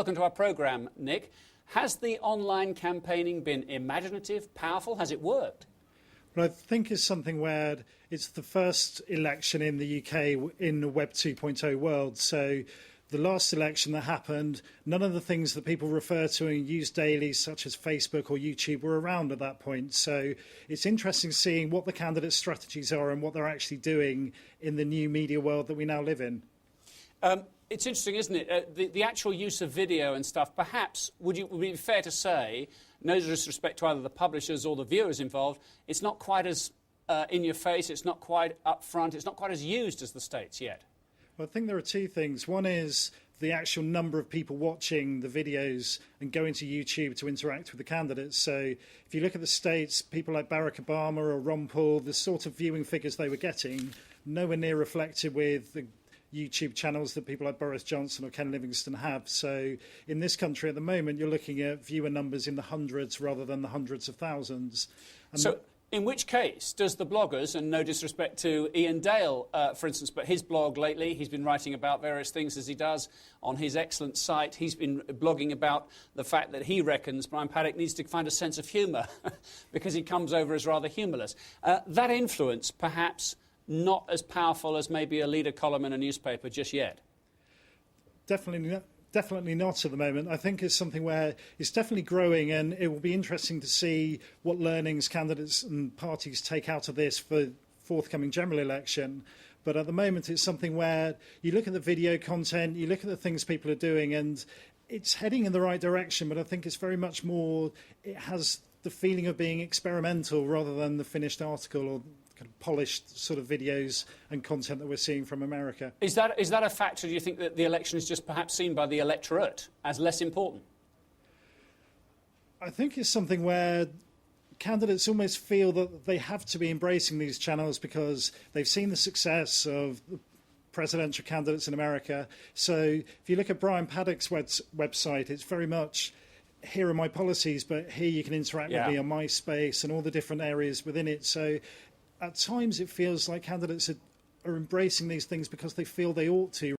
Welcome to our programme, Nick. Has the online campaigning been imaginative, powerful? Has it worked? Well, I think it's something where it's the first election in the UK in the Web 2.0 world. So the last election that happened, none of the things that people refer to and use daily, such as Facebook or YouTube, were around at that point. So it's interesting seeing what the candidates' strategies are and what they're actually doing in the new media world that we now live in. It's interesting, isn't it? The actual use of video and stuff, perhaps, would it be fair to say, no disrespect to either the publishers or the viewers involved, it's not quite as in your face, it's not quite up front, it's not quite as used as the States yet? Well, I think there are two things. One is the actual number of people watching the videos and going to YouTube to interact with the candidates. So if you look at the States, people like Barack Obama or Ron Paul, the sort of viewing figures they were getting, nowhere near reflected with the YouTube channels that people like Boris Johnson or Ken Livingstone have. So in this country at the moment, you're looking at viewer numbers in the hundreds rather than the hundreds of thousands. And so in which case does the bloggers, and no disrespect to Ian Dale, for instance, but his blog lately, he's been writing about various things as he does on his excellent site. He's been blogging about the fact that he reckons Brian Paddock needs to find a sense of humour because he comes over as rather humourless. That influence, perhaps, not as powerful as maybe a leader column in a newspaper just yet? Definitely not at the moment. I think it's something where it's definitely growing, and it will be interesting to see what learnings candidates and parties take out of this for forthcoming general election. But at the moment, it's something where you look at the video content, you look at the things people are doing, and it's heading in the right direction, but I think it's very much more, it has the feeling of being experimental rather than the finished article or kind of polished sort of videos and content that we're seeing from America. Is that a factor, do you think, that the election is just perhaps seen by the electorate as less important? I think it's something where candidates almost feel that they have to be embracing these channels because they've seen the success of the presidential candidates in America. So if you look at Brian Paddock's website, it's very much, here are my policies, but here you can interact with me on MySpace and all the different areas within it. So at times it feels like candidates are embracing these things because they feel they ought to,